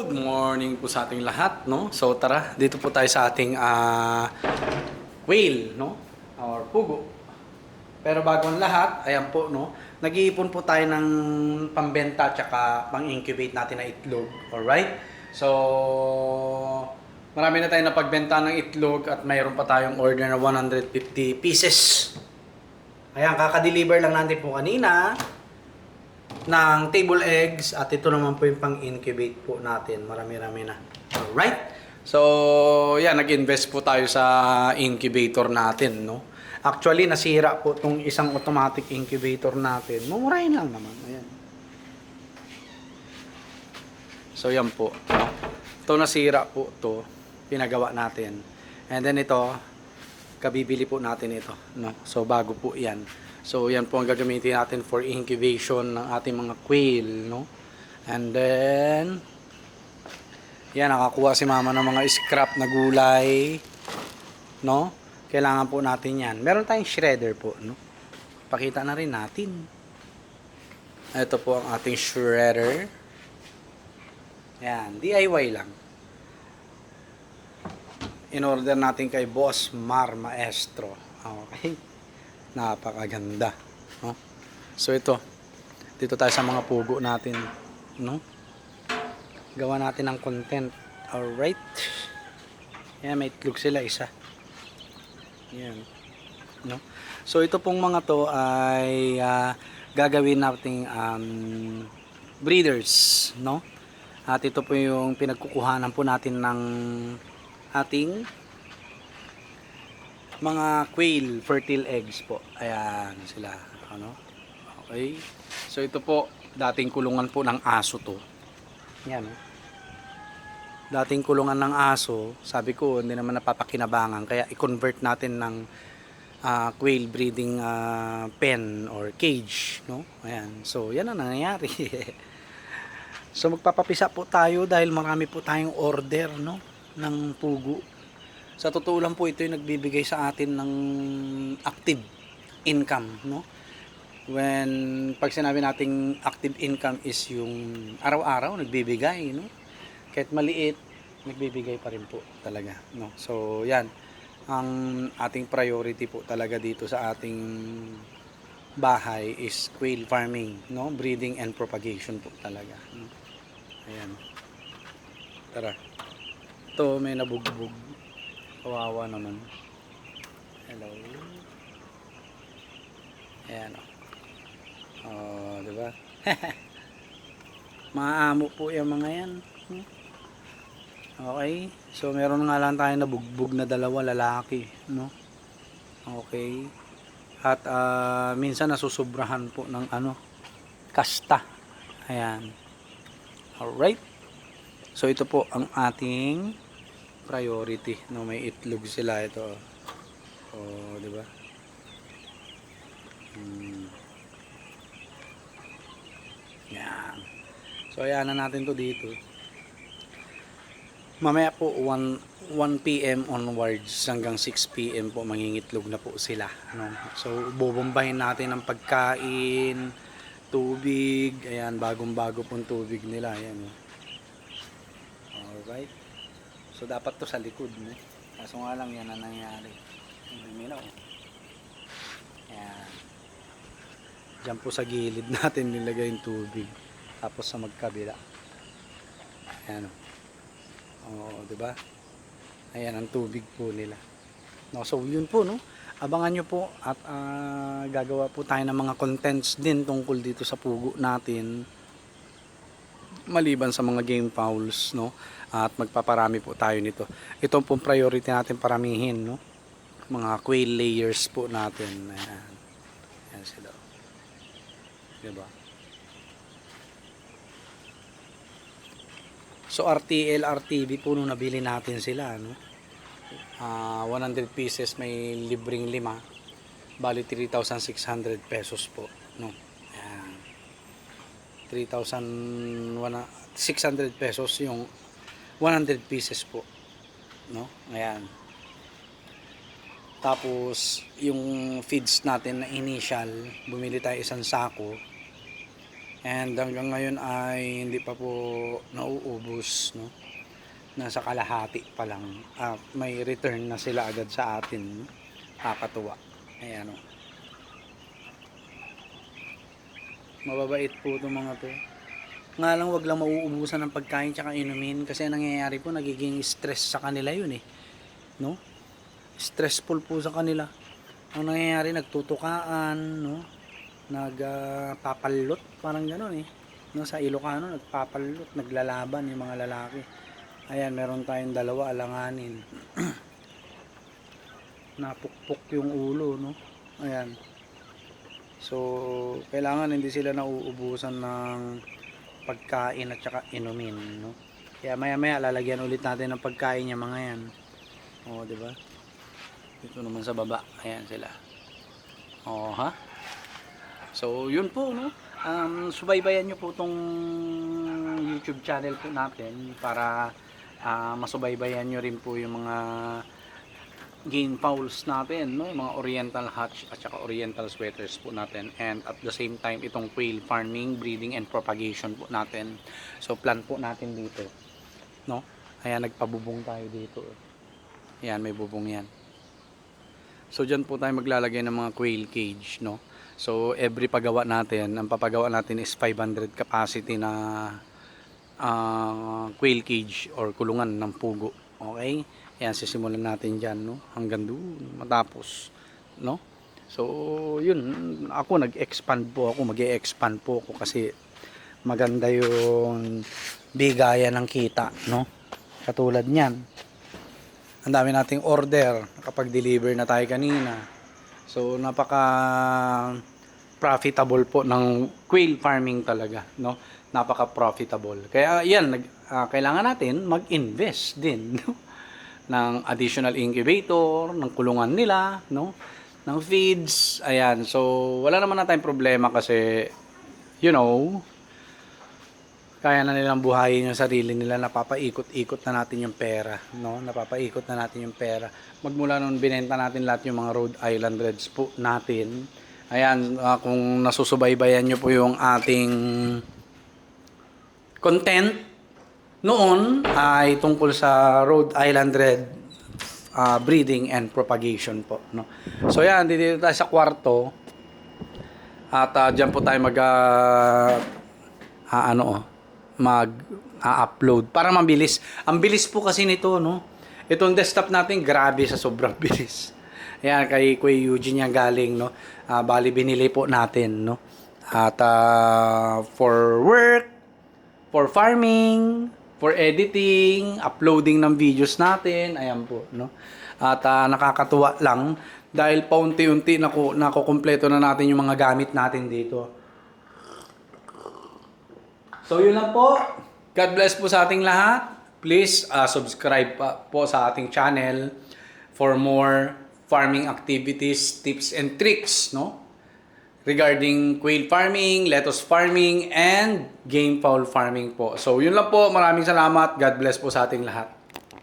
Good morning po sa ating lahat, no? So tara, dito po tayo sa ating whale, no? Or pugo. Pero bago ang lahat, ayan po, no? Nag-iipon po tayo ng pambenta tsaka pang-incubate natin na itlog, alright? So, marami na tayong napagbenta ng itlog at mayroon pa tayong order na 150 pieces. Ayan, kaka-deliver lang natin po kanina ng table eggs at ito naman po yung pang-incubate po natin. Marami-rami na. Alright? So, yan, nag-invest po tayo sa incubator natin, no? Actually, nasira po itong isang automatic incubator natin. Mumurahin lang naman. Ayan. So, yan po. No? Ito nasira po ito. Pinagawa natin. And then ito, kabibili po natin ito. No? So, bago po yan. So, yan po ang gagamitin natin for incubation ng ating mga quail, no? And then, yan, nakakuha si mama ng mga scrap na gulay, no? Kailangan po natin yan. Meron tayong shredder po, no? Pakita na rin natin. Ito po ang ating shredder. Yan, DIY lang. In-order natin kay Boss Mar Maestro. Okay. Napakaganda, no? So ito, dito tayo sa mga pugo natin, no? Gawa natin ng content. Alright. Yan, may itlog sila isa. Yan, no? So ito pong mga to ay gagawin nating breeders, no? At ito po yung pinagkukuhanan po natin ng ating mga quail fertile eggs po. Ayan sila, ano? Okay. So ito po, dating kulungan po ng aso to. Yan, oh. Dating kulungan ng aso, sabi ko hindi naman napapakinabangan kaya i-convert natin ng quail breeding pen or cage, no? Ayan. So yan ang nangyayari. So magpapapisa po tayo dahil marami po tayong order, no, ng pugo. Sa totoo lang po, ito yung nagbibigay sa atin ng active income, no? Pag sinabi nating active income is yung araw-araw nagbibigay, no? Kahit maliit, nagbibigay pa rin po talaga, no? So, yan. Ang ating priority po talaga dito sa ating bahay is quail farming, no? Breeding and propagation po talaga, no? Ayan. Tara. Ito, may nabugbog. Kawawa naman. Hello. Ayan, o. Oh, diba? Maamo po yung mga yan. Okay. So, meron nga lang tayo nabugbog na dalawa lalaki, no? Okay. At minsan nasusobrahan po ng kasta. Ayan. Alright. So, ito po ang ating priority, no? May itlog sila ito. Oh, di ba? Yan. So ayan na natin to dito. Mamaya po 1 PM onwards hanggang 6 PM po mangingitlog na po sila, no? So bobombahin natin ang pagkain, tubig, ayan, bagong-bago pong tubig nila, ayan. Alright. So dapat to sa likod, no? Kaso nga lang yan ang nangyari. Minaw. Ayan. Diyan po sa gilid natin nilagay yung tubig. Tapos sa magkabila. Ayan. Oo, di ba? Ayan ang tubig po nila. No, so yun po, no? Abangan nyo po at gagawa po tayo ng mga contents din tungkol dito sa pugo natin. Maliban sa mga game fowls, no? At magpaparami po tayo nito. Ito pong priority natin paramihin, no? Mga quail layers po natin. Ayan. Ayan sila. Diba? So RTL, RTV po nung nabili natin sila, no? 100 pieces may libreng 5. Bali 3,600 pesos po, no? Ayan. 3,600 pesos yung 100 pieces po, no? Ayan. Tapos yung feeds natin na initial, bumili tayo isang sako. And hanggang ngayon ay hindi pa po nauubos, no? Nasa kalahati pa lang. May return na sila agad sa atin. Kakatuwa. Ayan o. Mababait po itong mga to. Nga lang wag lang mauubusan ng pagkain tsaka inumin kasi nangyayari po nagiging stress sa kanila yun eh. No? Stressful po sa kanila. Ang nangyayari nagtutukaan, no? Nagpapalot, parang gano'n eh. No, sa Ilocano nagpapalot, naglalaban yung mga lalaki. Ayan, meron tayong dalawa alanganin. Napukpok yung ulo, no? Ayan. So, kailangan hindi sila nauubusan ng pagkain at saka inumin, no? Kaya maya-maya lalagyan ulit natin ng pagkain niya mga yan. Oh, 'di ba? Dito naman sa baba, ayan sila. Oh, ha? So, yun po, no? Subaybayan nyo po tong YouTube channel po natin para masubaybayan nyo rin po yung mga game fowls natin, no? Yung mga oriental hatch at saka oriental sweaters po natin, and at the same time itong quail farming, breeding and propagation po natin. So plan po natin dito, no? Ayan, nagpabubong tayo dito. Ayan, may bubong yan. So dyan po tayo maglalagay ng mga quail cage, no? So every pagawa natin, ang papagawa natin is 500 capacity na quail cage or kulungan ng pugo. Okay? Ayan, sisimulan natin dyan, no? Hanggang doon, matapos, no? So, yun, ako nag-expand po ako, mag-e-expand po ako kasi maganda yung bigayan ng kita, no? Katulad niyan. Ang dami nating order, kapag deliver na tayo kanina. So, napaka profitable po ng quail farming talaga, no? Napaka profitable. Kaya, yan, kailangan natin mag-invest din, no? Ng additional incubator, ng kulungan nila, no? Ng feeds, ayan. So, wala naman na tayong problema kasi, you know, kaya na nilang buhayin yung sarili nila, napapaikot-ikot na natin yung pera, no? Napapaikot na natin yung pera. Magmula nung binenta natin lahat yung mga Rhode Island Reds po natin. Ayan, kung nasusubaybayan nyo po yung ating content, noon ay tungkol sa Rhode Island Red breeding and propagation po, no? So yan, dito tayo sa kwarto at diyan po tayo mag-upload para mabilis. Ang bilis po kasi nito, no? Itong desktop natin grabe sa sobrang bilis. Ayan, kay Kuya Eugene yan galing, no? Bali binili po natin, no? At for work, for farming, for editing, uploading ng videos natin, ayan po, no? At nakakatuwa lang dahil paunti-unti nakukumpleto na natin yung mga gamit natin dito. So yun lang po. God bless po sa ating lahat. Please subscribe po sa ating channel for more farming activities, tips and tricks, no? Regarding quail farming, lettuce farming, and game fowl farming po. So, yun lang po. Maraming salamat. God bless po sa ating lahat.